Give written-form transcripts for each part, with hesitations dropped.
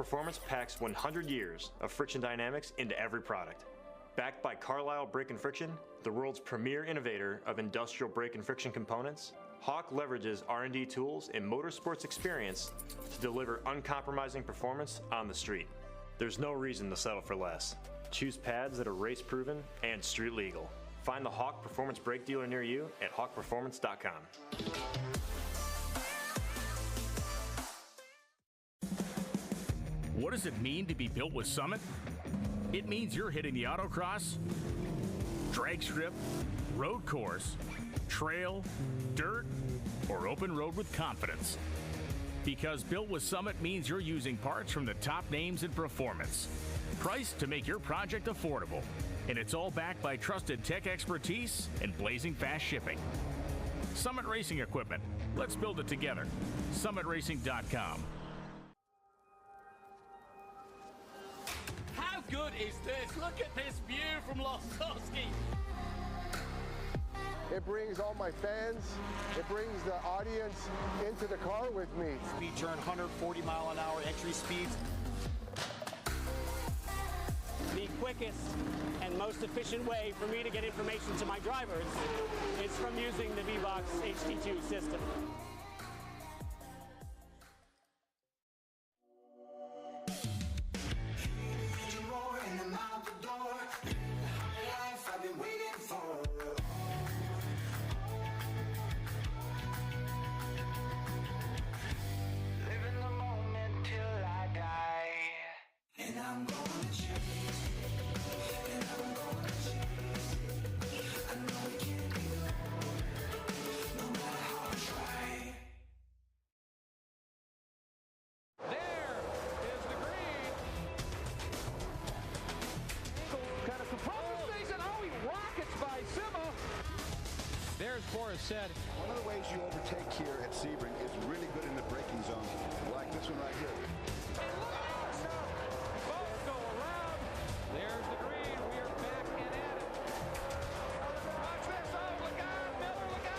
Performance packs 100 years of friction dynamics into every product. Backed by Carlisle Brake and Friction, the world's premier innovator of industrial brake and friction components, Hawk leverages R&D tools and motorsports experience to deliver uncompromising performance on the street. There's no reason to settle for less. Choose pads that are race-proven and street legal. Find the Hawk Performance brake dealer near you at hawkperformance.com. What does it mean to be built with Summit? It means you're hitting the autocross, drag strip, road course, trail, dirt, or open road with confidence. Because built with Summit means you're using parts from the top names in performance, priced to make your project affordable. And it's all backed by trusted tech expertise and blazing fast shipping. Summit Racing Equipment. Let's build it together. SummitRacing.com. How good is this? Look at this view from Losowski. It brings all my fans, it brings the audience into the car with me. Speed turn 140 mile an hour entry speeds. The quickest and most efficient way for me to get information to my drivers is from using the V-Box HD2 system. Said. One of the ways you overtake here at Sebring is really good in the braking zone, like this one right here. Both go around. There's the green. We are back and at it. Watch this. Oh, look on, Miller, look on.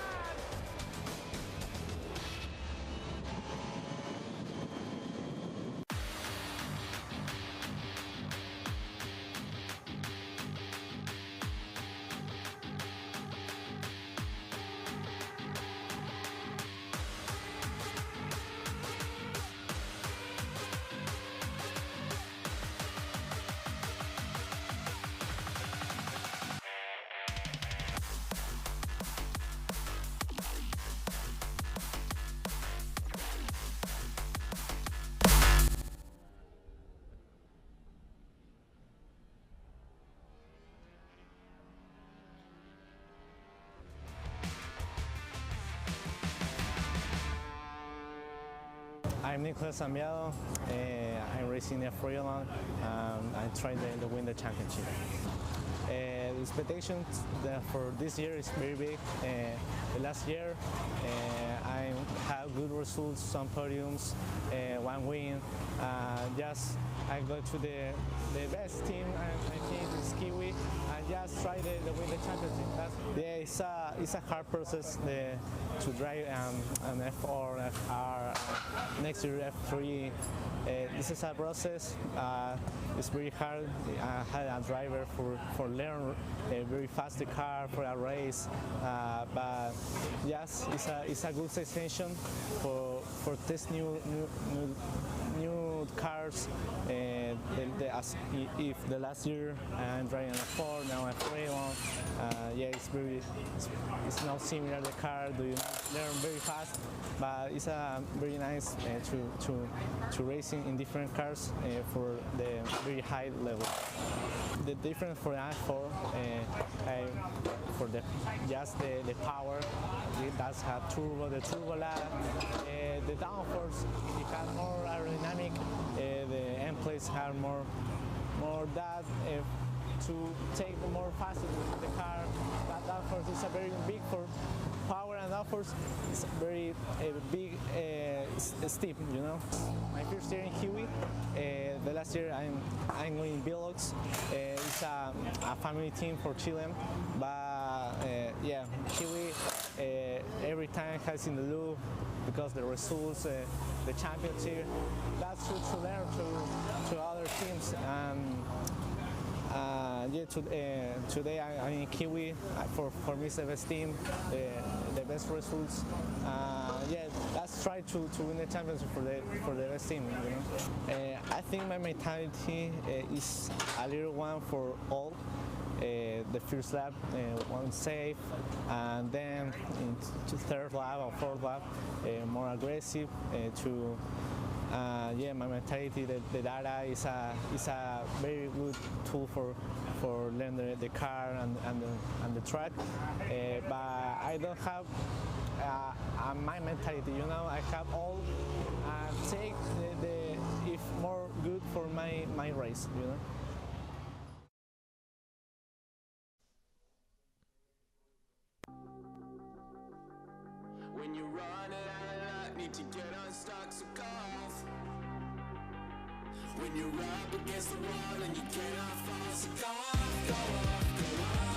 I'm Nicolas Ambiado. I'm racing the F4 U.S. I'm trying to win the championship. The expectations for this year is very big. The last year, I had good results, some podiums, one win. I go to the best team, I think it's Kiwi, and just try to win the championship. It's a hard process to drive an F4, FR, next year F3. This is a process. It's very hard. I had a driver for learn a very fast car for a race, but yes, it's a good sensation for test new cars. If the last year I'm driving a 4, now a 3 one, yeah, it's not similar the car. Do you learn very fast, but it's very nice to racing in different cars for the very high level. The difference for an F4, for the power, it does have turbo, the turbo lag, the downforce, it has more aerodynamic, the end plates have more that to take more faster with the car. That downforce is a very big for power, and downforce is very big, steep, you know. My first year in Kiwi, the last year I'm going Bilox. It's a family team for CHILE, but yeah, Kiwi every time has in the loop because the results, the championship, that's to learn to other teams. Today I'm in Kiwi. For me, it's the best team, the best results. Let's try to win the championship for the best team. I think my mentality is a little one for all. The first lap, one safe, and then into third lap or fourth lap, more aggressive. My mentality, the data is a very good tool for learning the car and the track. But I don't have my mentality. I have all take the if more good for my race. When you run it out of luck, need to get unstuck, so go off. When you're up against the wall and you cannot fall, so go off, go off, go off.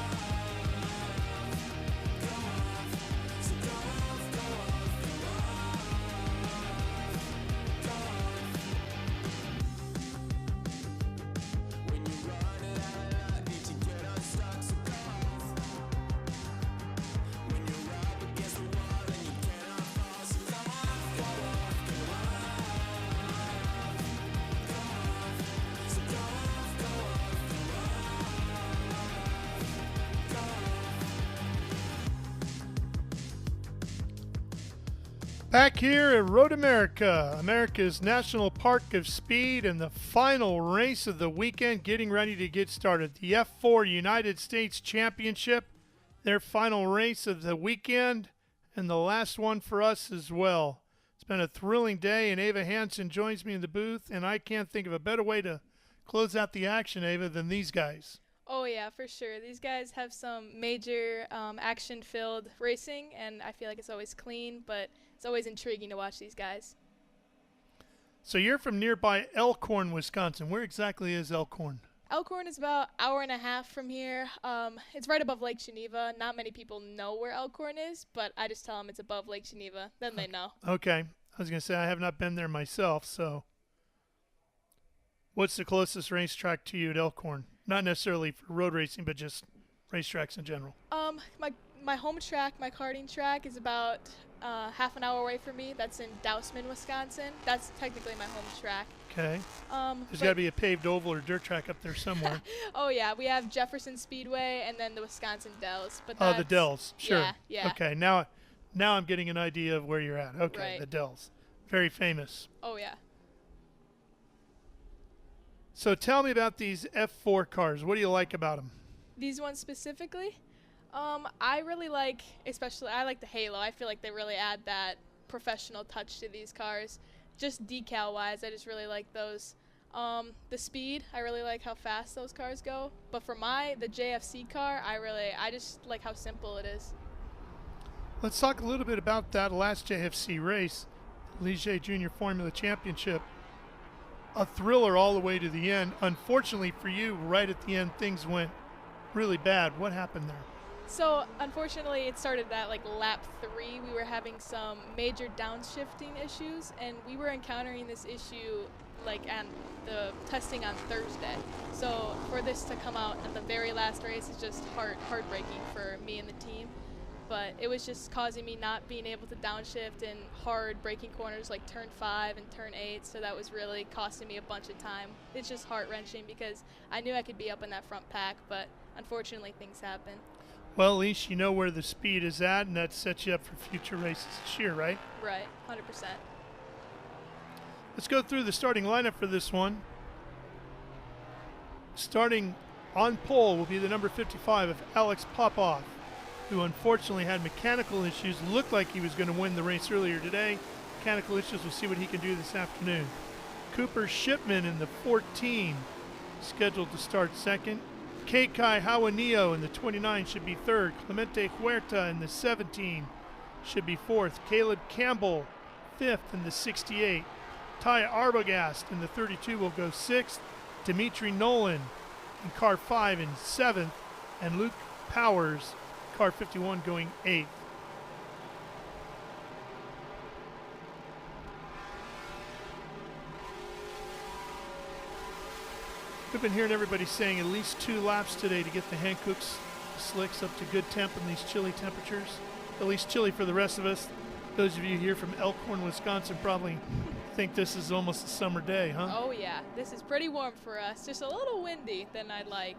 Go off, so go off, go off, go off. Go off. When you run it out of luck, need to get unstuck, so go off. When you're up against the wall and you cannot fall, so go off, go off, go off. Go off, so go off, go off, go off. Go off. Back here at Road America, America's National Park of Speed, and the final race of the weekend getting ready to get started. The F4 United States Championship, their final race of the weekend, and the last one for us as well. It's been a thrilling day, and Ava Hansen joins me in the booth, and I can't think of a better way to close out the action, Ava, than these guys. Oh yeah, for sure. These guys have some major action-filled racing, and I feel like it's always clean, but it's always intriguing to watch these guys. So you're from nearby Elkhorn, Wisconsin. Where exactly is Elkhorn? Elkhorn is about an hour and a half from here. It's right above Lake Geneva. Not many people know where Elkhorn is, but I just tell them it's above Lake Geneva. Then they know. Okay. I was going to say I have not been there myself, so what's the closest racetrack to you at Elkhorn? Not necessarily for road racing, but just racetracks in general. My home track, my karting track, is about half an hour away from me. That's in Dousman, Wisconsin. That's technically my home track. Okay. There's got to be a paved oval or dirt track up there somewhere. Oh yeah, we have Jefferson Speedway and then the Wisconsin Dells. But oh, the Dells, sure. Yeah. Okay, now I'm getting an idea of where you're at. Okay, right. The Dells, very famous. Oh yeah. So tell me about these F4 cars. What do you like about them? These ones specifically? I really like, I like the Halo. I feel like they really add that professional touch to these cars. Just decal-wise, I just really like those. The speed, I really like how fast those cars go. But for the JFC car, I just like how simple it is. Let's talk a little bit about that last JFC race, the Ligier Junior Formula Championship. A thriller all the way to the end. Unfortunately for you, right at the end, things went really bad. What happened there? So, unfortunately, it started at lap 3. We were having some major downshifting issues, and we were encountering this issue on the testing on Thursday. So, for this to come out at the very last race is just heartbreaking for me and the team. But it was just causing me not being able to downshift in hard braking corners like turn 5 and turn 8, so that was really costing me a bunch of time. It's just heart-wrenching because I knew I could be up in that front pack, but unfortunately things happen. Well, at least you know where the speed is at, and that sets you up for future races this year, right? Right, 100%. Let's go through the starting lineup for this one. Starting on pole will be the number 55 of Alex Popov, who unfortunately had mechanical issues. Looked like he was going to win the race earlier today. Mechanical issues, we'll see what he can do this afternoon. Cooper Shipman in the 14, scheduled to start second. Kekai Hauanio in the 29 should be third. Clemente Huerta in the 17 should be fourth. Caleb Campbell, fifth in the 68. Ty Arbogast in the 32 will go sixth. Demitri Nolan in car 5 in seventh. And Luke Powers, car 51, going eighth. We've been hearing everybody saying at least 2 laps today to get the Hankooks slicks up to good temp in these chilly temperatures. At least chilly for the rest of us. Those of you here from Elkhorn, Wisconsin probably think this is almost a summer day, huh? Oh yeah, this is pretty warm for us. Just a little windy than I'd like.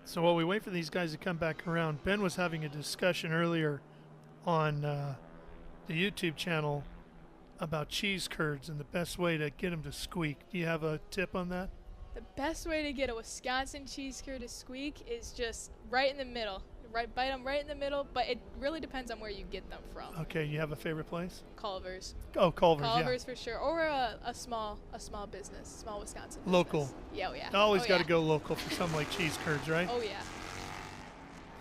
So while we wait for these guys to come back around, Ben was having a discussion earlier on the YouTube channel about cheese curds and the best way to get them to squeak. Do you have a tip on that? The best way to get a Wisconsin cheese curd to squeak is just right in the middle. Bite them right in the middle, but it really depends on where you get them from. Okay, you have a favorite place? Culver's. Oh, Culver's, Culver's for sure, or a small business, small Wisconsin business. Local. Yeah, oh yeah. Always got to go local for something like cheese curds, right? Oh yeah.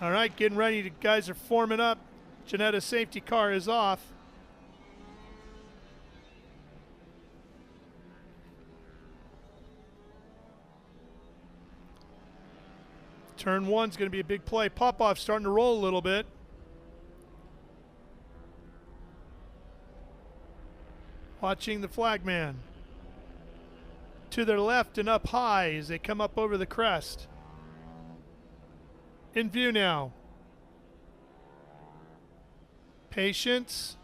All right, getting ready. The guys are forming up. Janetta's safety car is off. Turn 1's going to be a big play. Popoff starting to roll a little bit. Watching the flagman. To their left and up high as they come up over the crest. In view now. Patience.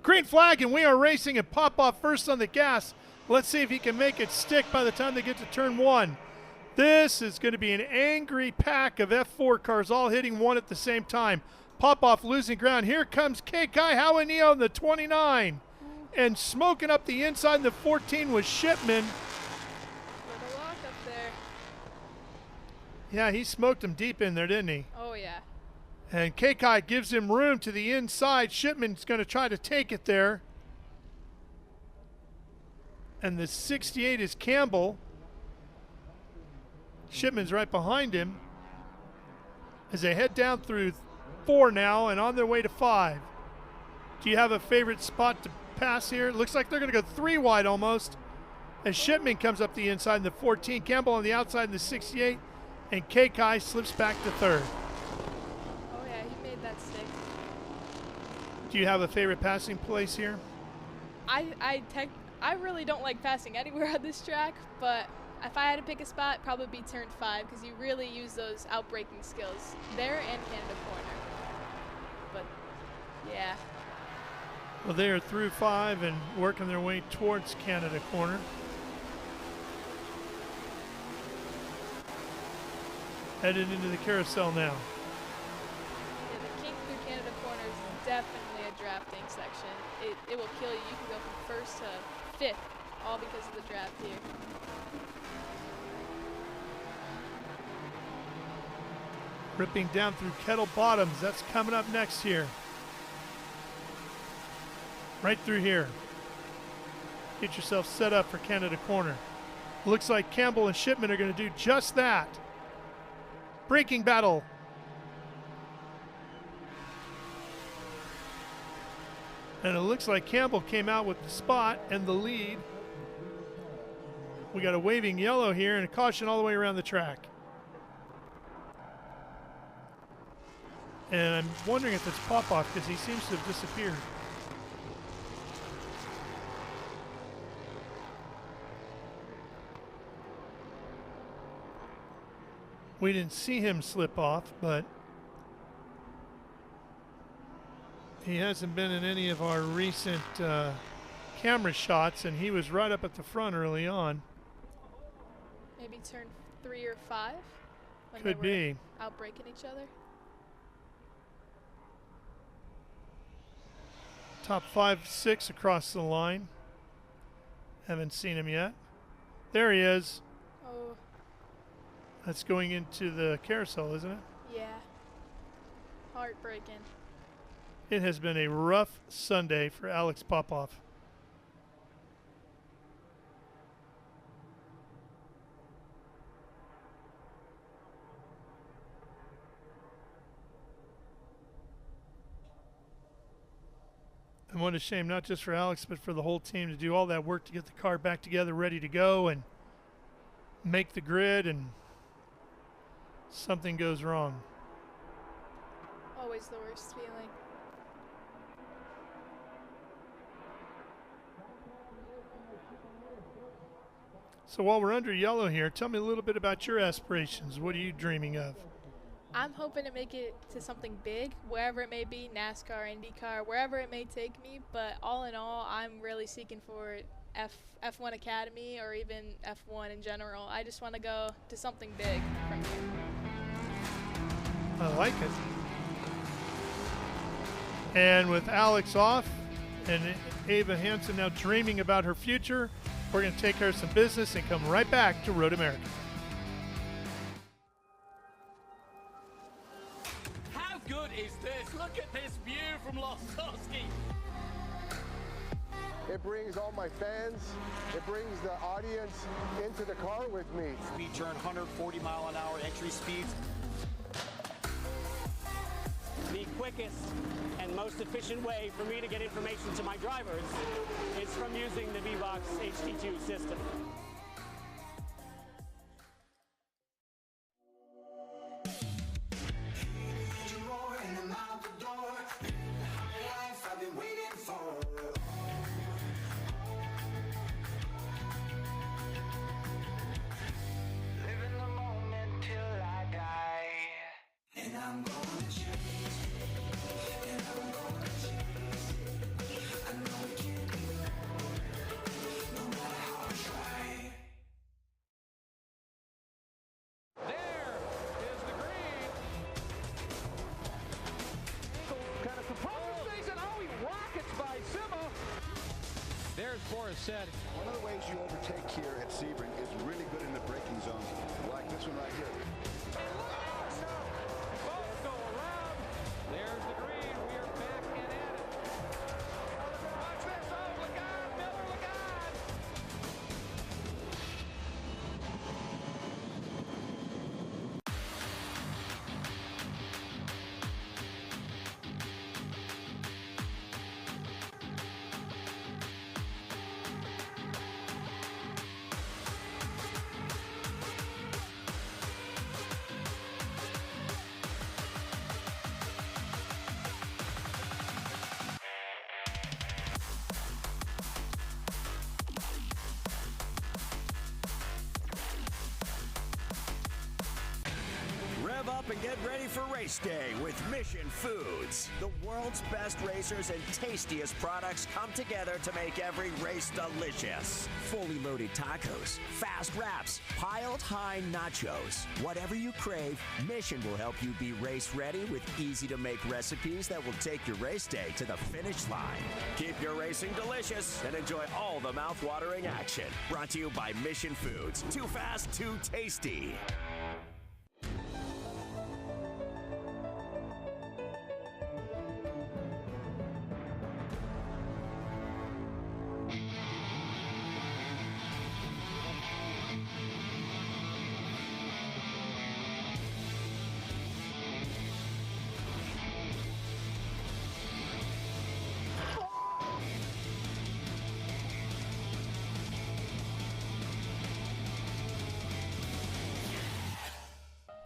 Green flag, and we are racing, and Popoff first on the gas. Let's see if he can make it stick by the time they get to turn 1. This is going to be an angry pack of F4 cars all hitting one at the same time. Popoff losing ground. Here comes Kekai Hauanio in the 29. And smoking up the inside in the 14 was Shipman. Little lock up there. Yeah, he smoked him deep in there, didn't he? Oh yeah. And Kekai gives him room to the inside. Shipman's going to try to take it there. And the 68 is Campbell. Shipman's right behind him as they head down through 4 now and on their way to 5. Do you have a favorite spot to pass here? It looks like they're going to go 3 wide almost as Shipman comes up the inside in the 14, Campbell on the outside in the 68, and Kekai slips back to 3rd. Oh yeah, he made that stick. Do you have a favorite passing place here? I really don't like passing anywhere on this track, but if I had to pick a spot, probably be turn 5 because you really use those outbraking skills there and Canada corner. But yeah. Well, they are through 5 and working their way towards Canada corner. Headed into the carousel now. Yeah, the kink through Canada corner is definitely a drafting section. It will kill you. You can go from 1st to 5th, all because of the draft here. Ripping down through Kettle Bottoms. That's coming up next here. Right through here. Get yourself set up for Canada corner. Looks like Campbell and Shipman are going to do just that. Braking battle. And it looks like Campbell came out with the spot and the lead. We got a waving yellow here and a caution all the way around the track. And I'm wondering if it's Popoff because he seems to have disappeared. We didn't see him slip off, but he hasn't been in any of our recent camera shots, and he was right up at the front early on. Maybe turn 3 or 5? When Could they were be. Outbreaking each other? Top 5, 6 across the line. Haven't seen him yet. There he is. Oh. That's going into the carousel, isn't it? Yeah. Heartbreaking. It has been a rough Sunday for Alex Popoff. And what a shame, not just for Alex, but for the whole team to do all that work to get the car back together, ready to go and make the grid and something goes wrong. Always the worst feeling. So while we're under yellow here, tell me a little bit about your aspirations. What are you dreaming of? I'm hoping to make it to something big, wherever it may be, NASCAR, IndyCar, wherever it may take me. But all in all, I'm really seeking for F1 Academy or even F1 in general. I just want to go to something big from here. I like it. And with Alex off and Ava Hansen now dreaming about her future, we're going to take care of some business and come right back to Road America. How good is this? Look at this view from Losowski. It brings all my fans, it brings the audience into the car with me. Speed turn 140 mile an hour entry speeds. The quickest and most efficient way for me to get information to my drivers is from using the V-Box HD2 system. Said. One of the ways you overtake here at Sebring is really good in the braking zone, like this one right here. Both go around. There's the green. We are back and at it. Watch this. Oh, look out, Miller, look out. Up and get ready for race day with Mission Foods. The world's best racers and tastiest products come together to make every race delicious. Fully loaded tacos, fast wraps, piled high nachos. Whatever you crave, Mission will help you be race ready with easy to make recipes that will take your race day to the finish line. Keep your racing delicious and enjoy all the mouth-watering action. Brought to you by Mission Foods. Too fast, too tasty.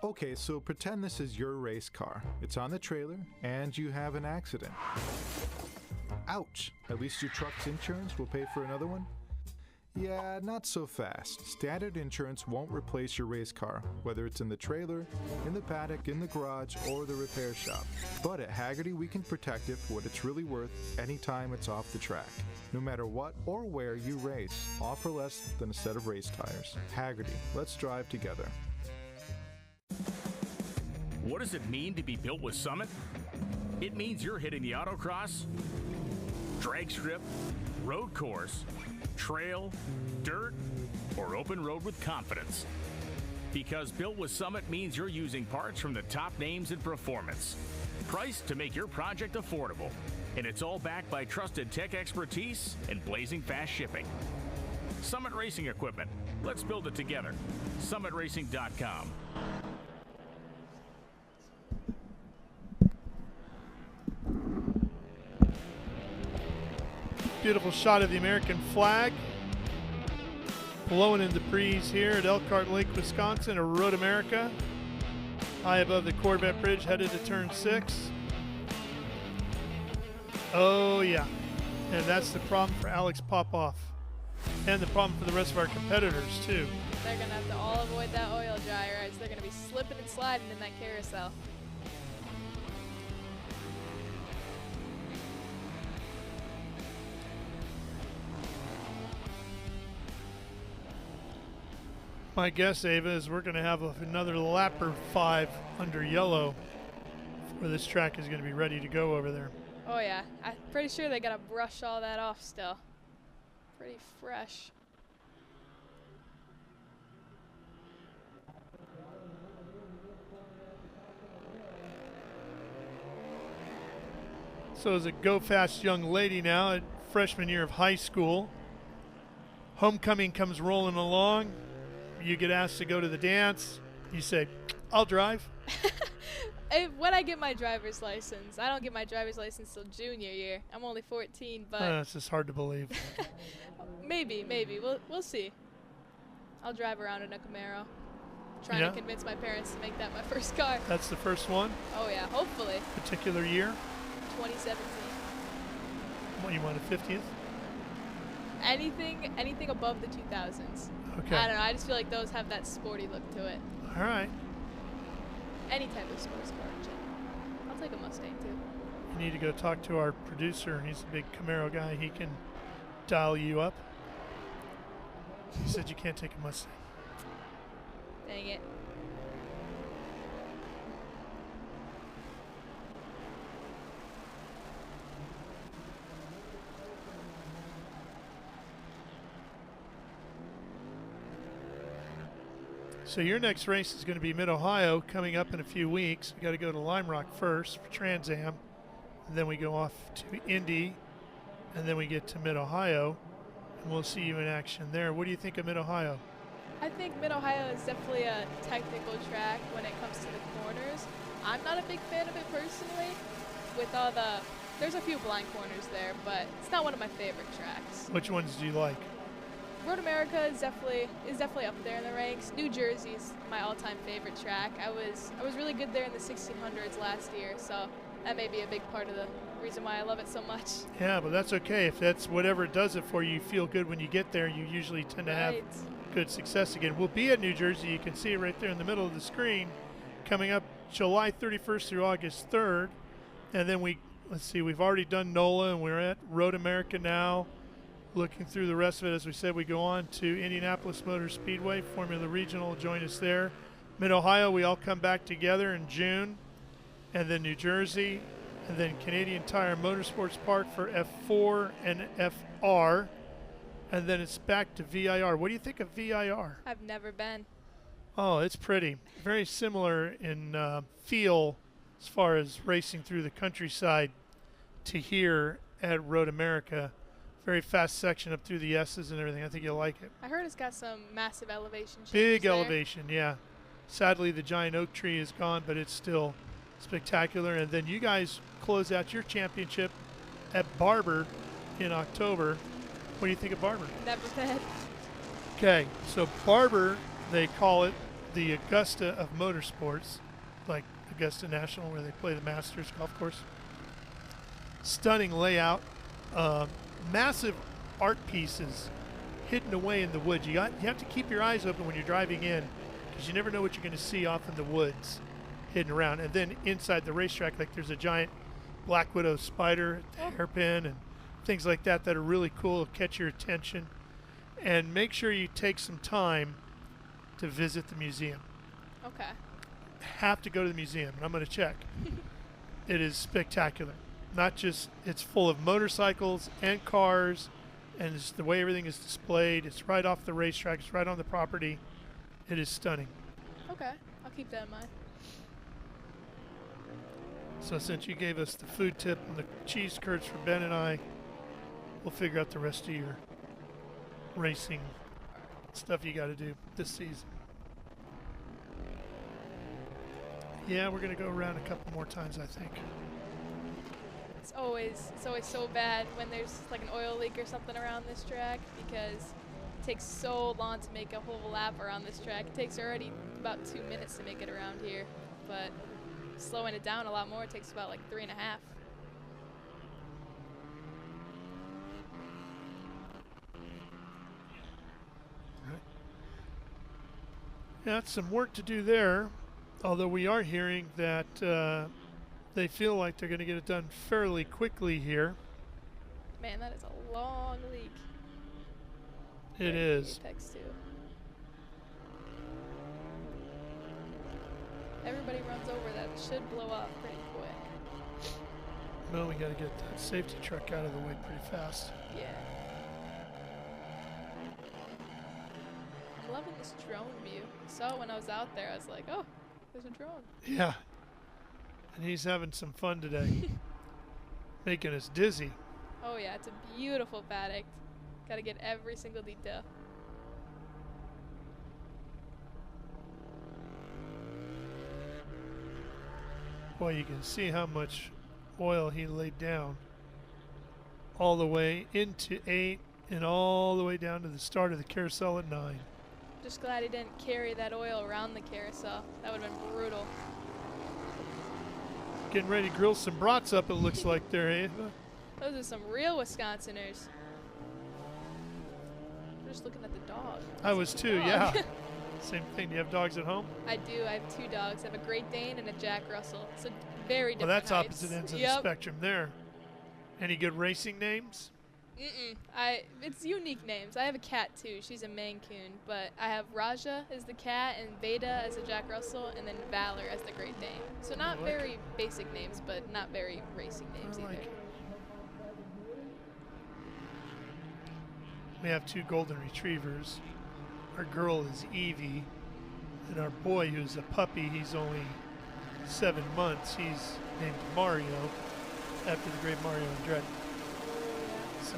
Okay, so pretend this is your race car. It's on the trailer, and you have an accident. Ouch! At least your truck's insurance will pay for another one? Yeah, not so fast. Standard insurance won't replace your race car, whether it's in the trailer, in the paddock, in the garage, or the repair shop. But at Hagerty, we can protect it for what it's really worth anytime it's off the track. No matter what or where you race, all for less than a set of race tires. Hagerty, let's drive together. What does it mean to be built with Summit? It means you're hitting the autocross, drag strip, road course, trail, dirt, or open road with confidence. Because built with Summit means you're using parts from the top names in performance, priced to make your project affordable. And it's all backed by trusted tech expertise and blazing fast shipping. Summit Racing Equipment. Let's build it together. SummitRacing.com. Beautiful shot of the American flag blowing in the breeze here at Elkhart Lake, Wisconsin, at Road America. High above the Corvette Bridge, headed to turn 6. Oh, yeah. And that's the problem for Alex Popoff. And the problem for the rest of our competitors, too. They're going to have to all avoid that oil dryer, right? So they're going to be slipping and sliding in that carousel. My guess, Ava, is we're going to have another lap or 5 under yellow before this track is going to be ready to go over there. Oh, yeah. I'm pretty sure they got to brush all that off still. Pretty fresh. So as a go-fast young lady now at freshman year of high school, homecoming comes rolling along. You get asked to go to the dance. You say, I'll drive. When I get my driver's license, I don't get my driver's license till junior year. I'm only 14, but It's just hard to believe. maybe. We'll see. I'll drive around in a Camaro. Trying Yeah. to convince my parents to make that my first car. That's the first one? Oh, yeah, hopefully. Particular year? 2017. What, you want a 50th? Anything above the 2000s. Okay. I don't know. I just feel like those have that sporty look to it. All right. Any type of sports car. I'll take a Mustang too. You need to go talk to our producer. He's a big Camaro guy. He can dial you up. He said you can't take a Mustang. Dang it. So your next race is going to be Mid-Ohio coming up in a few weeks. We got to go to Lime Rock first for Trans Am, and then we go off to Indy, and then we get to Mid-Ohio, and we'll see you in action there. What do you think of Mid-Ohio? I think Mid-Ohio is definitely a technical track when it comes to the corners. I'm not a big fan of it personally. With all there's a few blind corners there, but it's not one of my favorite tracks. Which ones do you like? Road America is definitely up there in the ranks. New Jersey's my all-time favorite track. I was really good there in the 1600s last year, so that may be a big part of the reason why I love it so much. Yeah, but that's okay. If that's whatever does it for you, you feel good when you get there. You usually tend to have good success again. We'll be at New Jersey. You can see it right there in the middle of the screen coming up July 31st through August 3rd. And then let's see, we've already done NOLA, and we're at Road America now. Looking through the rest of it, as we said, we go on to Indianapolis Motor Speedway, Formula Regional will join us there. Mid-Ohio, we all come back together in June, and then New Jersey, and then Canadian Tire Motorsports Park for F4 and FR, and then it's back to VIR. What do you think of VIR? I've never been. Oh, it's pretty. Very similar in feel as far as racing through the countryside to here at Road America. Very fast section up through the S's and everything. I think you'll like it. I heard it's got some massive elevation changes Big there. elevation, yeah. Sadly, the giant oak tree is gone, but it's still spectacular. And then you guys close out your championship at Barber in October. What do you think of Barber? Never been. Okay, so Barber, they call it the Augusta of motorsports, like Augusta National, where they play the Masters golf course. Stunning layout. Massive art pieces hidden away in the woods. You have to keep your eyes open when you're driving in, because you never know what you're going to see off in the woods hidden around. And then inside the racetrack, like there's a giant black widow spider, hairpin, and things like that that are really cool, catch your attention. And make sure you take some time to visit the museum. Okay. Have to go to the museum, and I'm going to check. It is spectacular. Not just, it's full of motorcycles and cars, and it's the way everything is displayed. It's right off the racetrack. It's right on the property. It is stunning. Okay, I'll keep that in mind. So since you gave us the food tip and the cheese curds for Ben and I, we'll figure out the rest of your racing stuff you got to do this season. Yeah, we're going to go around a couple more times, I think. It's always so bad when there's like an oil leak or something around this track, because it takes so long to make a whole lap around this track. It takes already about 2 minutes to make it around here. but slowing it down a lot more takes about like 3.5. Yeah, that's some work to do there, although we are hearing that they feel like they're going to get it done fairly quickly here. Man, that is a long leak. It is. Apex too. Everybody runs over that, it should blow up pretty quick. Well, we got to get that safety truck out of the way pretty fast. Yeah. I'm loving this drone view. I saw it when I was out there. I was like, oh, there's a drone. Yeah. And he's having some fun today. Making us dizzy. Oh yeah, it's a beautiful paddock. Got to get every single detail. Boy, you can see how much oil he laid down. All the way into 8 and all the way down to the start of the carousel at 9. Just glad he didn't carry that oil around the carousel. That would have been brutal. Getting ready to grill some brats up, it looks like there, Ava. Those are some real Wisconsiners. I'm just looking at the dog. I was too, Dog. yeah. Same thing. Do you have dogs at home? I do. I have 2 dogs. I have a Great Dane and a Jack Russell. So very different Well, that's heights. opposite ends of Yep. the spectrum there. Any good racing names? It's unique names. I have a cat too. She's a Maine Coon, but I have Raja as the cat and Veda as the Jack Russell, and then Valor as the Great Dane. So not like very basic names, but not very racing names either. We have 2 golden retrievers. Our girl is Evie, and our boy, who's a puppy, he's only 7 months. He's named Mario, after the great Mario and Dread. So,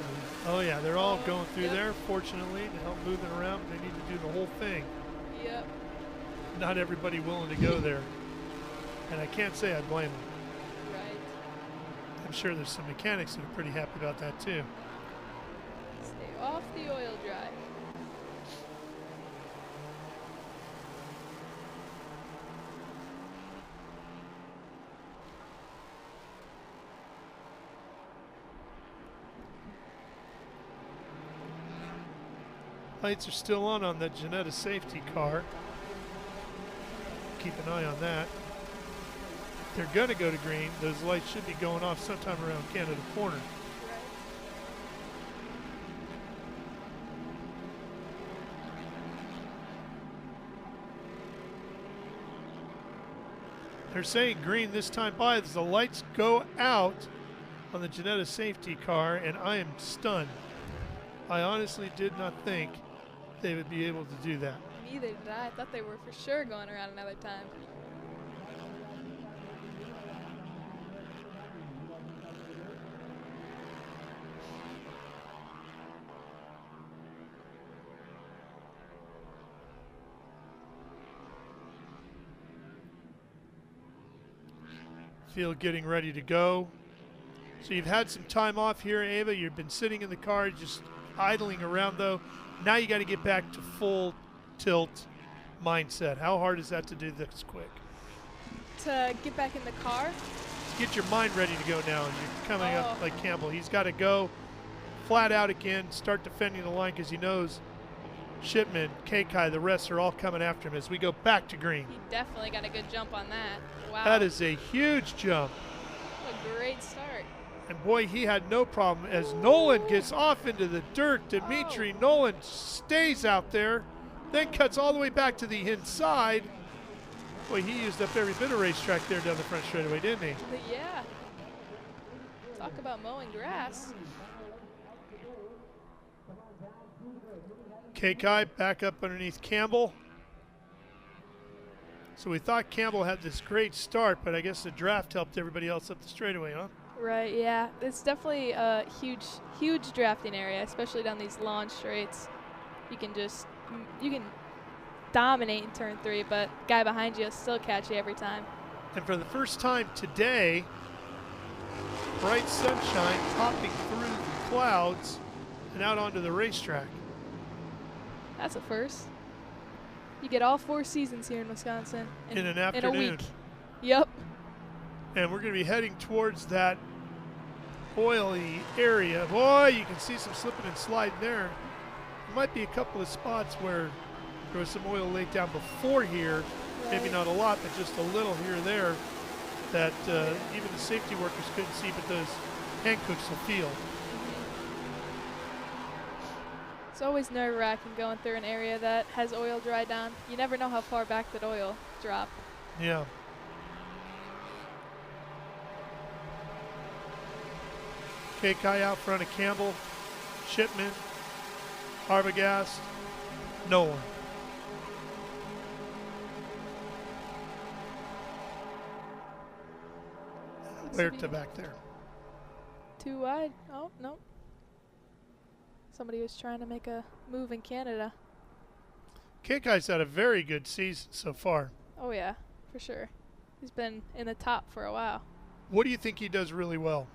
oh yeah, they're all going through there, fortunately, to help moving around. They need to do the whole thing. Yep. Not everybody willing to go there. And I can't say I blame them. Right. I'm sure there's some mechanics that are pretty happy about that too. Stay off the oil dry. Lights are still on the Janetta safety car. Keep an eye on that. They're going to go to green. Those lights should be going off sometime around Canada Corner. They're saying green this time by as the lights go out on the Janetta safety car, and I am stunned. I honestly did not think they would be able to do that. Neither did I. I thought they were for sure going around another time. Field getting ready to go. So you've had some time off here, Ava. You've been sitting in the car, just idling around though. Now you got to get back to full tilt mindset. How hard is that to do this quick? To get back in the car? Get your mind ready to go now. And you're coming up like Campbell. He's got to go flat out again, start defending the line because he knows Shipman, Kekai, the rest are all coming after him as we go back to green. He definitely got a good jump on that. Wow. That is a huge jump. What a great start. And boy, he had no problem as Nolan gets off into the dirt. Demitri, Nolan stays out there, then cuts all the way back to the inside. Boy, he used up every bit of racetrack there down the front straightaway, didn't he? Yeah. Talk about mowing grass. Kekai back up underneath Campbell. So we thought Campbell had this great start, but I guess the draft helped everybody else up the straightaway, huh? Right, yeah. It's definitely a huge drafting area, especially down these long straights. You can dominate in turn 3, but guy behind you will still catch you every time. And for the first time today, bright sunshine popping through the clouds and out onto the racetrack. That's a first. You get all 4 seasons here in Wisconsin in an afternoon. In a week. Yep. And we're going to be heading towards that oily area. Boy, you can see some slipping and sliding there. There might be a couple of spots where there was some oil laid down before here. Right. Maybe not a lot, but just a little here or there that even the safety workers couldn't see, but those hand cooks will feel. It's always nerve-wracking going through an area that has oil dry down. You never know how far back that oil dropped. Yeah. Kekai out front of Campbell, Shipman, Arbogast, Nolan. Huerta back there. Too wide. Oh, no. Somebody was trying to make a move in Canada. Kekai's had a very good season so far. Oh, yeah, for sure. He's been in the top for a while. What do you think he does really well?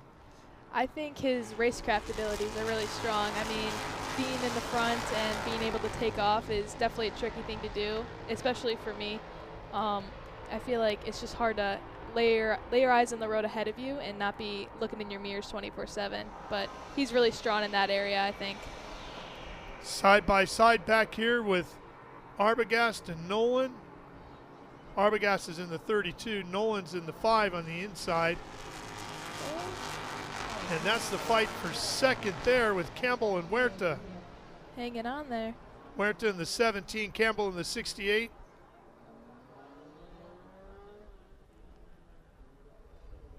I think his racecraft abilities are really strong. I mean, being in the front and being able to take off is definitely a tricky thing to do, especially for me. I feel like it's just hard to lay your eyes on the road ahead of you and not be looking in your mirrors 24/7. But he's really strong in that area, I think. Side by side back here with Arbogast and Nolan. Arbogast is in the 32. Nolan's in the 5 on the inside. And that's the fight for second there with Campbell and Huerta. Hanging on there. Huerta in the 17, Campbell in the 68.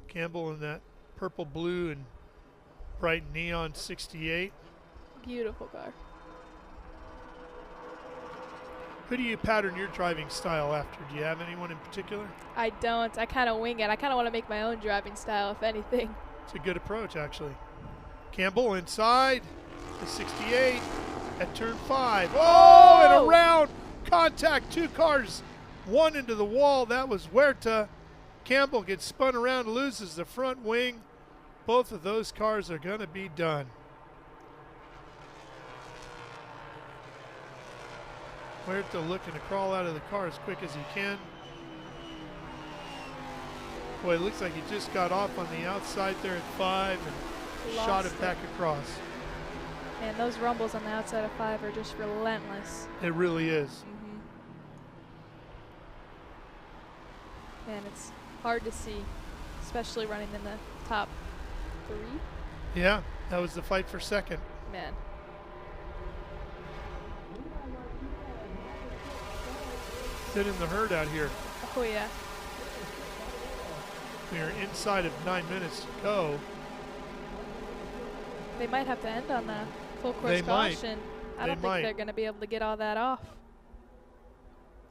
Campbell in that purple, blue, and bright neon 68. Beautiful car. Who do you pattern your driving style after? Do you have anyone in particular? I don't. I kind of wing it. I kind of want to make my own driving style, if anything. It's a good approach, actually. Campbell inside the 68 at turn 5. Oh, and around contact. 2 cars, 1 into the wall. That was Huerta. Campbell gets spun around, loses the front wing. Both of those cars are going to be done. Huerta looking to crawl out of the car as quick as he can. Boy, it looks like he just got off on the outside there at 5 and shot it back across. And those rumbles on the outside of 5 are just relentless. It really is. And it's hard to see, especially running in the top 3. Yeah, that was the fight for second. Man. Sit in the herd out here. Oh, yeah. We are inside of 9 minutes to go. They might have to end on the full course They might. caution. I They don't might. think they're going to be able to get all that off.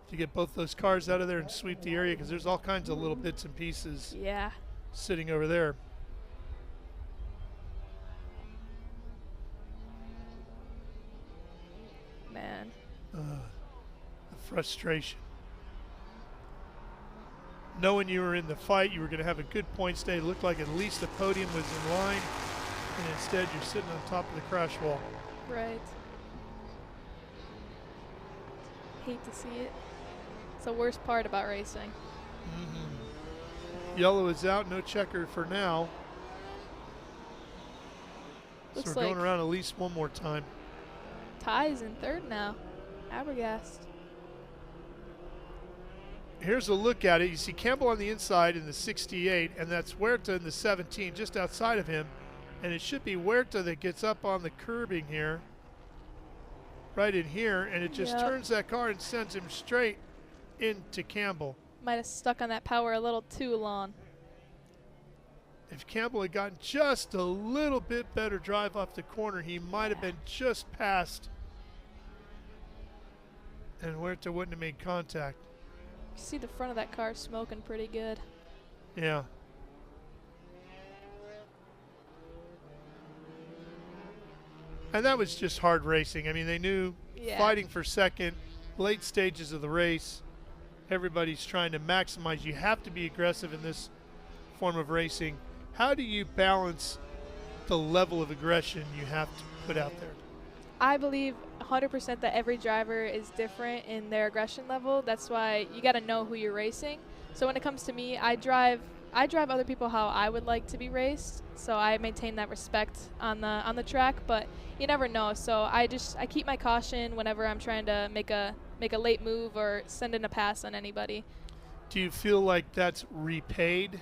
To get both those cars out of there and sweep the area, because there's all kinds of little bits and pieces Yeah. sitting over there. Man. The frustration. Knowing you were in the fight, you were going to have a good points day. It looked like at least the podium was in line, and instead you're sitting on top of the crash wall. Right. Hate to see it. It's the worst part about racing. Yellow is out, no checker for now. Looks So we're going like around at least one more time. Ty's in 3rd now. Arbogast. Here's a look at it. You see Campbell on the inside in the 68, and that's Huerta in the 17, just outside of him. And it should be Huerta that gets up on the curbing here, right in here, and it just Yep. turns that car and sends him straight into Campbell. Might have stuck on that power a little too long. If Campbell had gotten just a little bit better drive off the corner, he might have been just past, and Huerta wouldn't have made contact. You see the front of that car smoking pretty good. Yeah. And that was just hard racing. I mean, they knew fighting for second, late stages of the race, everybody's trying to maximize. You have to be aggressive in this form of racing. How do you balance the level of aggression you have to put out there? I believe 100% that every driver is different in their aggression level. That's why you got to know who you're racing. So when it comes to me, I drive other people how I would like to be raced. So I maintain that respect on the track, but you never know. So I keep my caution whenever I'm trying to make a late move or send in a pass on anybody. Do you feel like that's repaid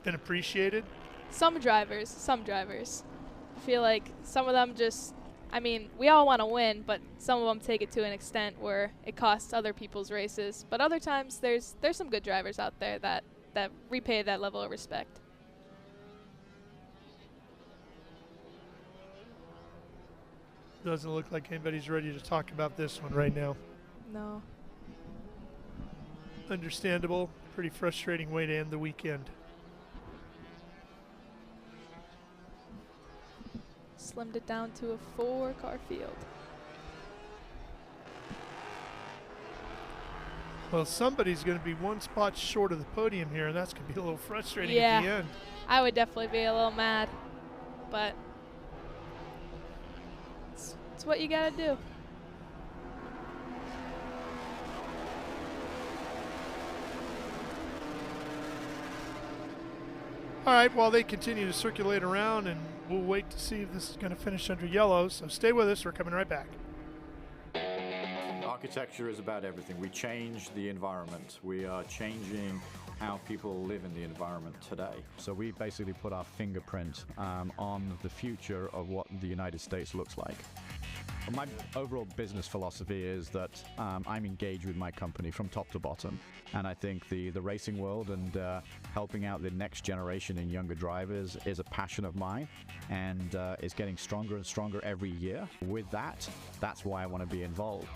and appreciated? Some drivers. I feel like some of them just, I mean, we all want to win, but some of them take it to an extent where it costs other people's races. But other times there's some good drivers out there that repay that level of respect. Doesn't look like anybody's ready to talk about this one right now. No. Understandable. Pretty frustrating way to end the weekend. Slimmed it down to a 4-car field. Well, somebody's going to be one spot short of the podium here, and that's going to be a little frustrating Yeah, at the end. I would definitely be a little mad, but it's what you got to do. All right, while they continue to circulate around, and we'll wait to see if this is going to finish under yellow. So stay with us. We're coming right back. Architecture is about everything. We change the environment. We are changing how people live in the environment today. So we basically put our fingerprint on the future of what the United States looks like. My overall business philosophy is that I'm engaged with my company from top to bottom. And I think the racing world and helping out the next generation and younger drivers is a passion of mine, and it's getting stronger and stronger every year. With that, that's why I want to be involved.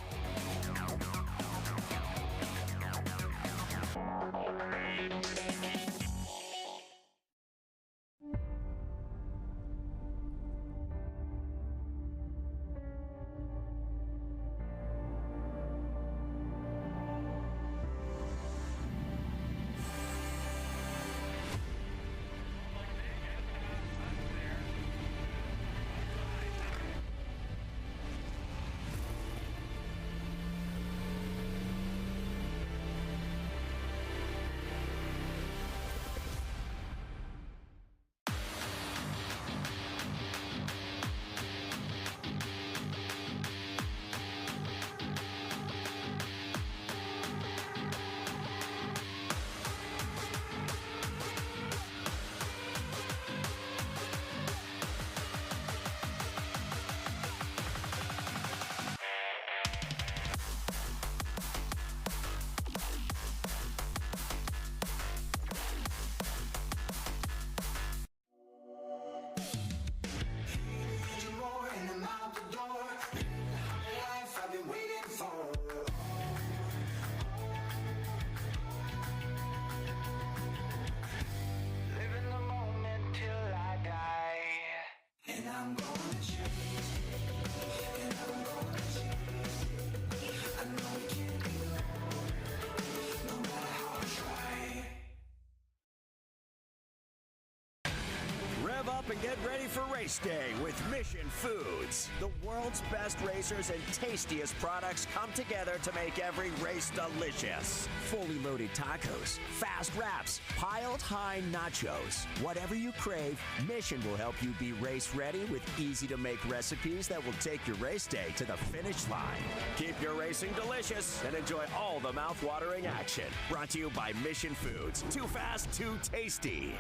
Rev up and get ready for race day with Mission Foods. The world's best racers and tastiest products come together to make every race delicious. Fully loaded tacos, fast wraps, piled high nachos. Whatever you crave, Mission will help you be race ready with easy to make recipes that will take your race day to the finish line. Keep your racing delicious and enjoy all the mouth-watering action. Brought to you by Mission Foods. Too fast, too tasty.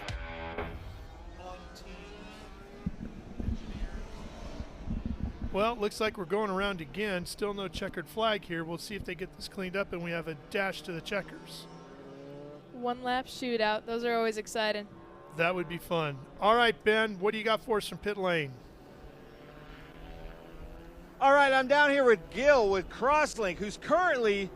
Well, looks like we're going around again. Still no checkered flag here. We'll see if they get this cleaned up and we have a dash to the checkers. One lap shootout. Those are always exciting. That would be fun. All right, Ben, what do you got for us from pit lane? All right, I'm down here with Gil with Crosslink, who's currently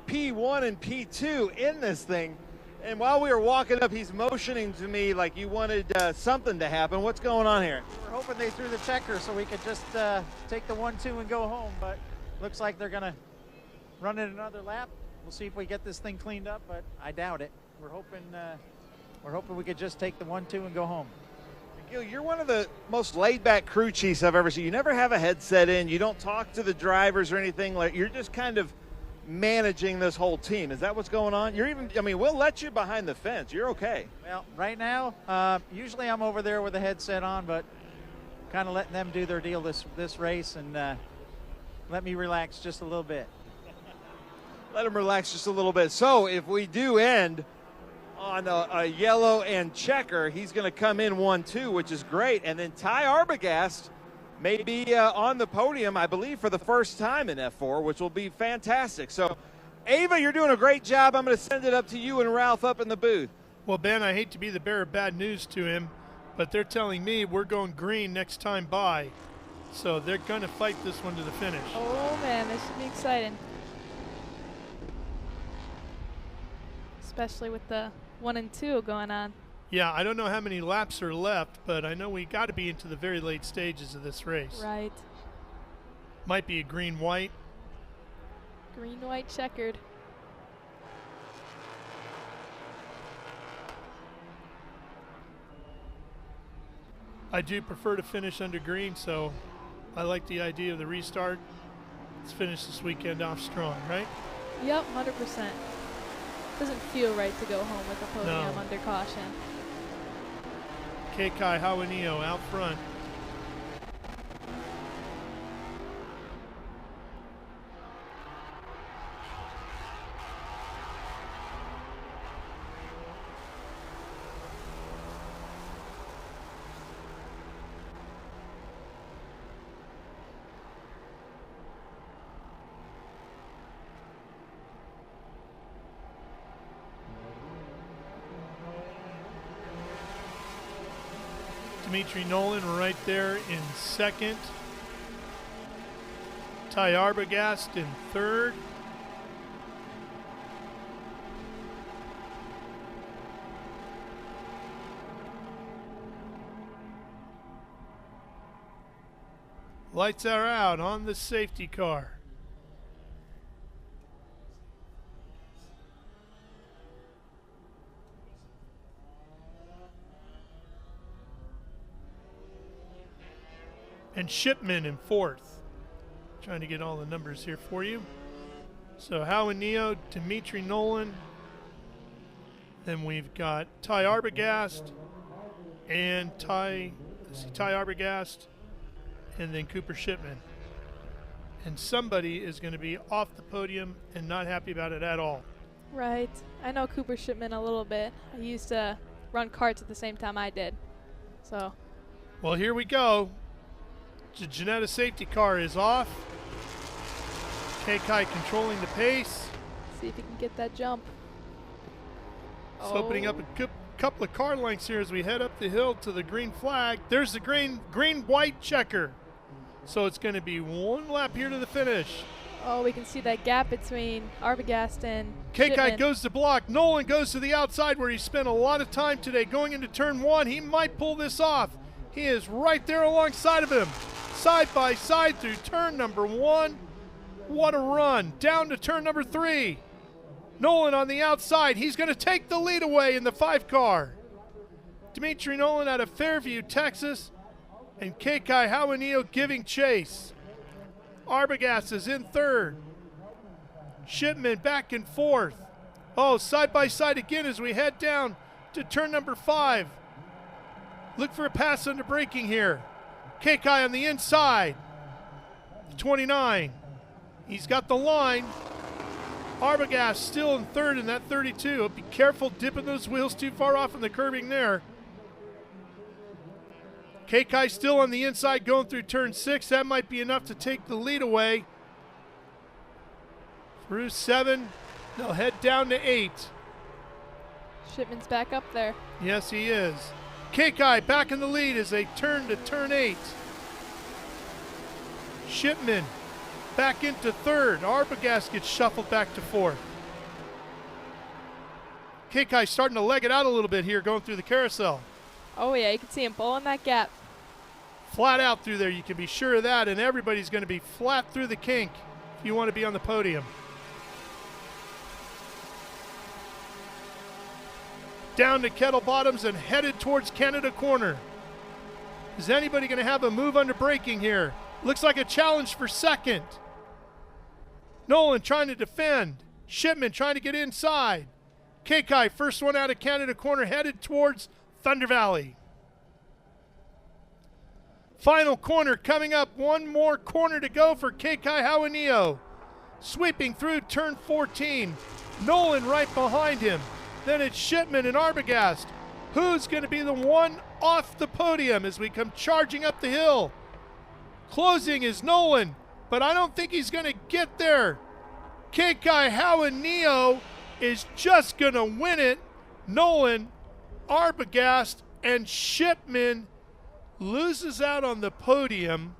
P1 and P2 in this thing. And while we were walking up, he's motioning to me like you wanted something to happen. What's going on here? We're hoping they threw the checker so we could just take the 1-2 and go home, but looks like they're going to run it another lap. We'll see if we get this thing cleaned up, but I doubt it. We're hoping we could just take the 1-2 and go home. Gil, you're one of the most laid-back crew chiefs I've ever seen. You never have a headset in. You don't talk to the drivers or anything. Like, you're just kind of managing this whole team. Is that what's going on? You're even, I mean, we'll let you behind the fence. You're okay. Well, right now, usually I'm over there with the headset on, but kind of letting them do their deal this race and let me relax just a little bit. Let him relax just a little bit. So if we do end on a yellow and checker, he's going to come in 1-2, which is great. And then Ty Arbogast may be on the podium, I believe, for the first time in F4, which will be fantastic. So, Ava, you're doing a great job. I'm going to send it up to you and Ralph up in the booth. Well, Ben, I hate to be the bearer of bad news to him, but they're telling me we're going green next time by. So they're going to fight this one to the finish. Oh, man, this should be exciting. Especially with the 1 and 2 going on. Yeah, I don't know how many laps are left, but I know we got to be into the very late stages of this race. Right. Might be a green-white. Green, white, checkered. I do prefer to finish under green, so I like the idea of the restart. Let's finish this weekend off strong, right? Yep, 100%. Doesn't feel right to go home with a podium under caution. Kekai Hauanio out front. Demitri Nolan right there in second. Ty Arbogast in third. Lights are out on the safety car. And Shipman in fourth. Trying to get all the numbers here for you. So Hauanio, Demitri Nolan. Then we've got Ty Arbogast and Ty Arbogast, and then Cooper Shipman. And somebody is going to be off the podium and not happy about it at all. Right. I know Cooper Shipman a little bit. He used to run karts at the same time I did. So. Well, here we go. The Janetta safety car is off. Kekai controlling the pace. See if he can get that jump. It's opening up a couple of car lengths here as we head up the hill to the green flag. There's the green-white checker. So it's going to be one lap here to the finish. Oh, we can see that gap between Arbogast and Kekai Shipman. goes to block. Nolan goes to the outside where he spent a lot of time today going into turn one. He might pull this off. He is right there alongside of him. Side by side through turn number one. What a run. Down to turn number three. Nolan on the outside. He's going to take the lead away in the 5 car. Demitri Nolan out of Fairview, Texas. And Kekai Hauanio giving chase. Arbogast is in third. Shipman back and forth. Oh, side by side again as we head down to turn number 5. Look for a pass under braking here. Kekai on the inside. 29. He's got the line. Arbogast still in third in that 32. Be careful dipping those wheels too far off in the curbing there. Kekai still on the inside going through turn 6. That might be enough to take the lead away. Through 7. They'll head down to 8. Shipman's back up there. Yes, he is. Kekai back in the lead as they turn to turn 8. Shipman back into third. Arbogast gets shuffled back to fourth. Kekai starting to leg it out a little bit here going through the carousel. Oh, yeah, you can see him pulling that gap. Flat out through there, you can be sure of that, and everybody's going to be flat through the kink if you want to be on the podium. Down to Kettle Bottoms and headed towards Canada Corner. Is anybody going to have a move under braking here? Looks like a challenge for second. Nolan trying to defend. Shipman trying to get inside. Kekai, first one out of Canada corner, headed towards Thunder Valley. Final corner coming up. One more corner to go for Kekai Hauanio. Sweeping through turn 14. Nolan right behind him. Then it's Shipman and Arbogast. Who's going to be the one off the podium as we come charging up the hill? Closing is Nolan, but I don't think he's going to get there. Kekai Hauanio is just going to win it. Nolan, Arbogast, and Shipman loses out on the podium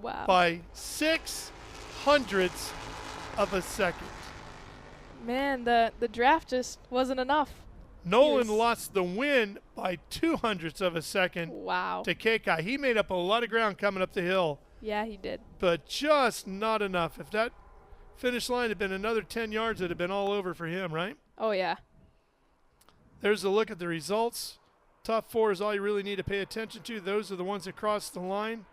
by 0.06 of a second. Man, the draft just wasn't enough. Nolan lost the win by 0.02 of a second to Kekai. He made up a lot of ground coming up the hill. Yeah, he did. But just not enough. If that finish line had been another 10 yards, it would have been all over for him, right? Oh, yeah. There's a look at the results. Top 4 is all you really need to pay attention to. Those are the ones that crossed the line.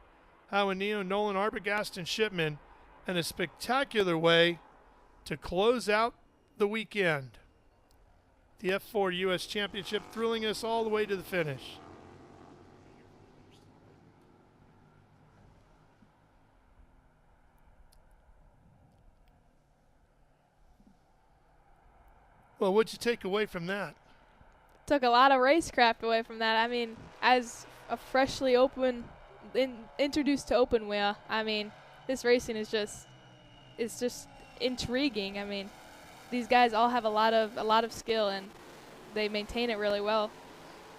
Hauanio, Nolan, Arbogast, and Shipman. And a spectacular way to close out the weekend. The F4 U.S. Championship thrilling us all the way to the finish. Well, what'd you take away from that? Took a lot of racecraft away from that. I mean, as a freshly introduced to open wheel, I mean, this racing is just intriguing. I mean, these guys all have a lot of skill, and they maintain it really well.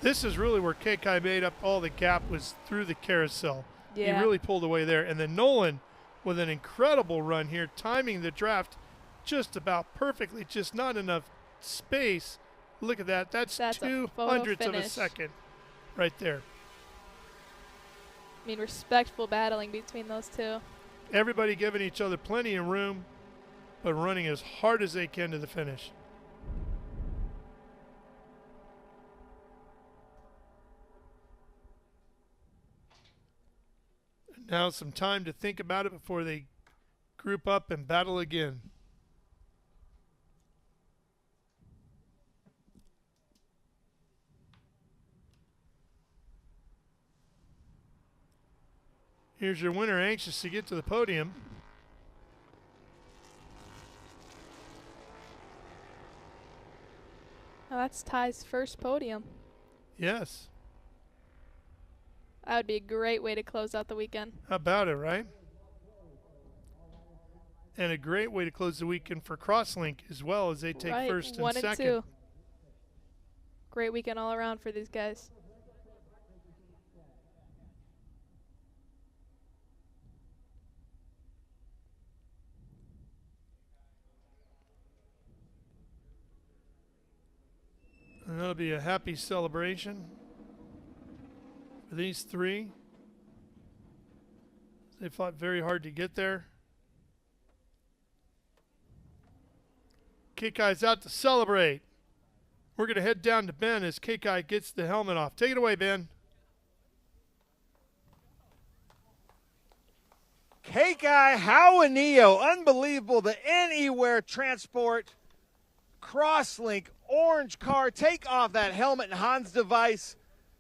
This is really where Kekai made up all the gap, was through the carousel. Yeah. He really pulled away there. And then Nolan with an incredible run here, timing the draft just about perfectly, just not enough space. Look at that. That's 0.02 of a second right there. I mean, respectful battling between those two. Everybody giving each other plenty of room, but running as hard as they can to the finish. And now some time to think about it before they group up and battle again. Here's your winner, anxious to get to the podium. Oh, that's Ty's first podium. Yes. That would be a great way to close out the weekend. How about it, right? And a great way to close the weekend for Crosslink as well, as they take first and 1 second. and 2. Great weekend all around for these guys. And that'll be a happy celebration for these three. They fought very hard to get there. Kekai's out to celebrate. We're going to head down to Ben as Kekai gets the helmet off. Take it away, Ben. Kekai Hauanio, unbelievable. The Anywhere Transport Crosslink orange car. Take off that helmet and Hans device.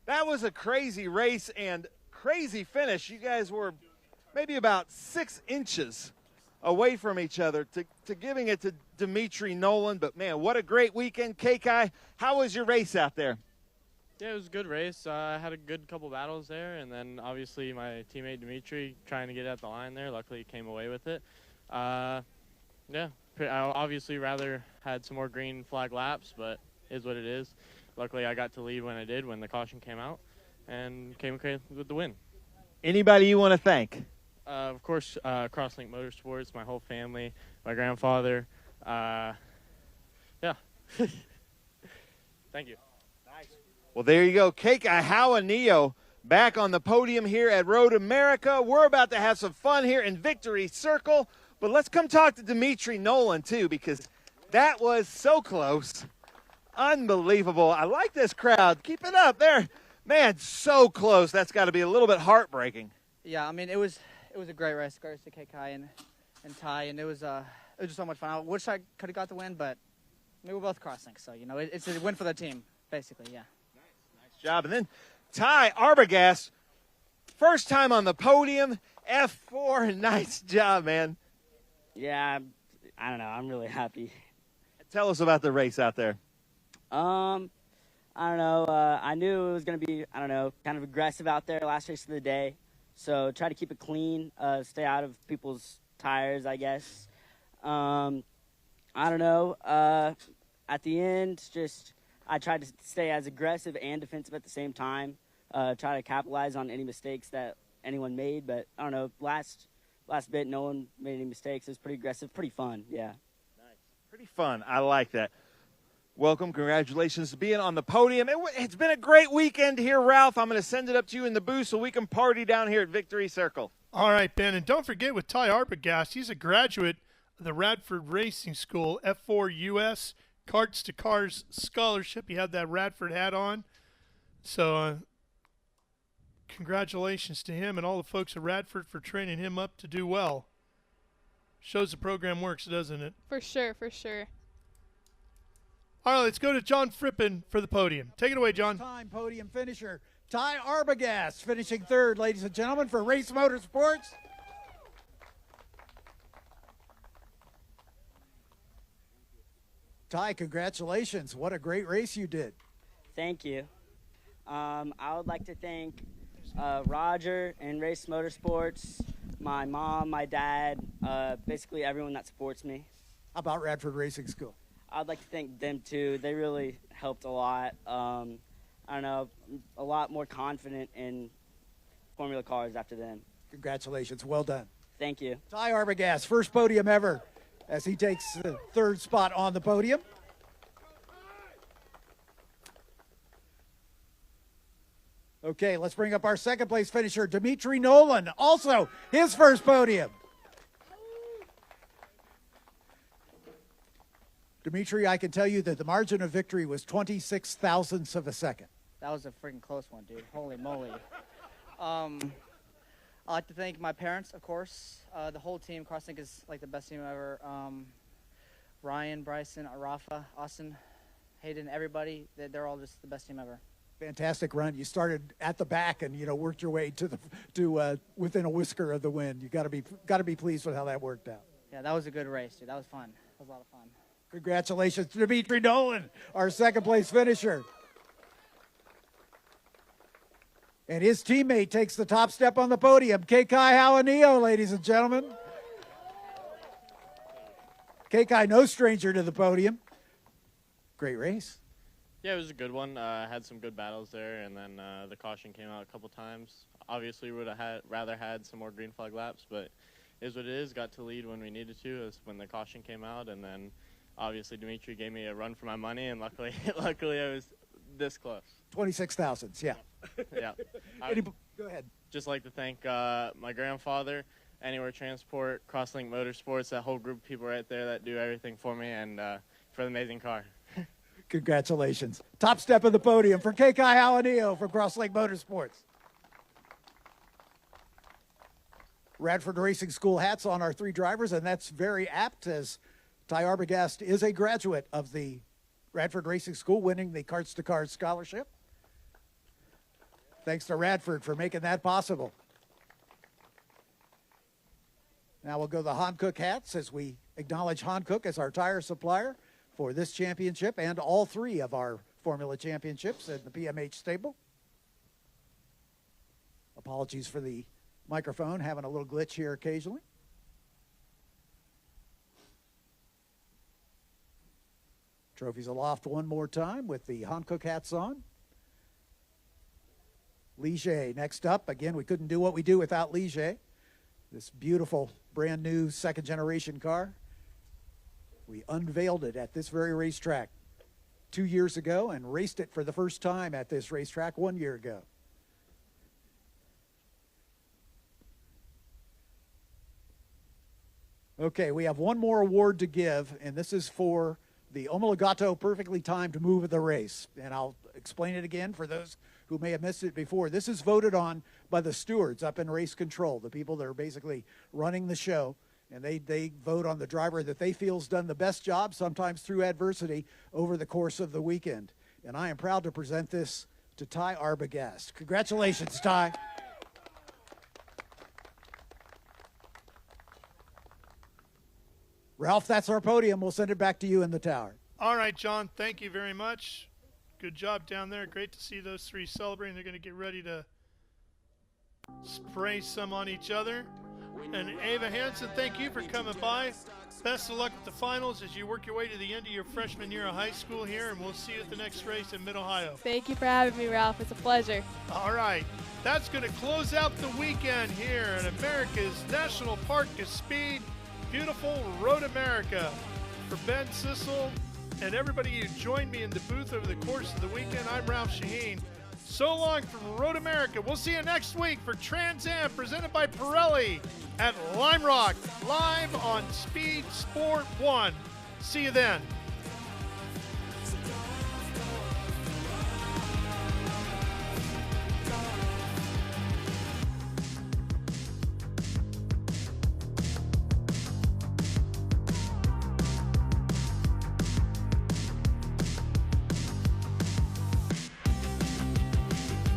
That was a crazy race and crazy finish. You guys were maybe about 6 inches away from each other to giving it to Demitri, Nolan. But, man, what a great weekend. Kekai, how was your race out there? Yeah, it was a good race. I had a good couple battles there, and then obviously my teammate Demitri trying to get at the line there. Luckily, he came away with it. Yeah, I obviously rather had some more green flag laps, but is what it is. Luckily, I got to lead when I did, when the caution came out, and came okay with the win. Anybody you want to thank? Of course, Crosslink Motorsports, my whole family, my grandfather. Yeah. Thank you. Well, there you go. Kekai Hauanio back on the podium here at Road America. We're about to have some fun here in Victory Circle. But let's come talk to Demitri, Nolan, too, because that was so close. Unbelievable. I like this crowd. Keep it up there. Man, so close. That's got to be a little bit heartbreaking. Yeah, I mean, it was a great race. Great to Kekai, and and Ty, and it was just so much fun. I wish I could have got the win, but we were both Crosslink, so you know it's a win for the team, basically. Yeah. Nice job. And then Ty Arbogast, first time on the podium, F4. Nice job, man. Yeah, I don't know. I'm really happy. Tell us about the race out there. I don't know. I knew it was going to be, I don't know, kind of aggressive out there last race of the day. So try to keep it clean, stay out of people's tires, I guess. I don't know. At the end, just I tried to stay as aggressive and defensive at the same time. Try to capitalize on any mistakes that anyone made. But I don't know. Last bit, no one made any mistakes. It was pretty aggressive, pretty fun. Yeah. Pretty fun. I like that. Welcome. Congratulations to being on the podium. It's been a great weekend here, Ralph. I'm going to send it up to you in the booth so we can party down here at Victory Circle. All right, Ben. And don't forget with Ty Arbogast, he's a graduate of the Radford Racing School, F4 U.S. Carts to Cars Scholarship. He had that Radford hat on. So congratulations to him and all the folks at Radford for training him up to do well. Shows the program works, doesn't it? For sure, for sure. All right, let's go to John Frippen for the podium. Take it away, John. Time podium finisher, Ty Arbogast, finishing third, ladies and gentlemen, for Race Motorsports. Ty, congratulations. What a great race you did. Thank you. I would like to thank Roger and Race Motorsports, my mom, my dad, basically everyone that supports me. How about Radford Racing School? I'd like to thank them too. They really helped a lot. I don't know, a lot more confident in Formula cars after them. Congratulations. Well done. Thank you. Ty Arbogast, first podium ever as he takes the third spot on the podium. Okay, let's bring up our second place finisher, Demitri Nolan, also his first podium. Demitri, I can tell you that the margin of victory was 26 thousandths of a second. That was a freaking close one, dude. Holy moly. I'd like to thank my parents, of course. The whole team. Crosslink is like the best team ever. Ryan, Bryson, Rafa, Austin, Hayden, everybody. They're all just the best team ever. Fantastic run. You started at the back and worked your way to within a whisker of the win. You got to be pleased with how that worked out. Yeah, that was a good race, dude. That was fun. That was a lot of fun. Congratulations to Demitri Nolan, our second place finisher. And his teammate takes the top step on the podium, Kekai Hauanio, ladies and gentlemen. Kekai, no stranger to the podium. Great race. Yeah, it was a good one. Had some good battles there, and then the caution came out a couple times. Obviously, would have rather had some more green flag laps, but it is what it is. Got to lead when we needed to, is when the caution came out, and then obviously Demitri gave me a run for my money, and luckily I was this close. 26 thousandths, yeah. Yeah. Go ahead. Just like to thank my grandfather, Anywhere Transport, Crosslink Motorsports, that whole group of people right there that do everything for me, and for the amazing car. Congratulations. Top step of the podium for Kekai Hauanio from Crosslink Motorsports. Radford Racing School hats on our three drivers, and that's very apt as Ty Arbogast is a graduate of the Radford Racing School, winning the Carts to Cars Scholarship. Thanks to Radford for making that possible. Now we'll go to the Hankook hats as we acknowledge Hankook as our tire supplier for this championship and all three of our Formula Championships at the PMH stable. Apologies for the microphone having a little glitch here occasionally. Trophies aloft one more time with the Hankook hats on. Ligier next up. Again, we couldn't do what we do without Ligier. This beautiful brand new second generation car. We unveiled it at this very racetrack 2 years ago and raced it for the first time at this racetrack 1 year ago. Okay, we have one more award to give, and this is for the Omologato perfectly timed move of the race. And I'll explain it again for those who may have missed it before. This is voted on by the stewards up in race control, the people that are basically running the show. and they vote on the driver that they feel's done the best job, sometimes through adversity, over the course of the weekend. And I am proud to present this to Ty Arbogast. Congratulations, Ty. Ralph, that's our podium. We'll send it back to you in the tower. All right, John, thank you very much. Good job down there. Great to see those three celebrating. They're going to get ready to spray some on each other. And Ava Hansen, thank you for coming by. Best of luck with the finals as you work your way to the end of your freshman year of high school here, and we'll see you at the next race in Mid-Ohio. Thank you for having me, Ralph. It's a pleasure. All right. That's going to close out the weekend here at America's National Park of Speed. Beautiful Road America. For Ben Sissel and everybody who joined me in the booth over the course of the weekend, I'm Ralph Shaheen. So long from Road America. We'll see you next week for Trans Am presented by Pirelli at Lime Rock, live on Speed Sport 1. See you then.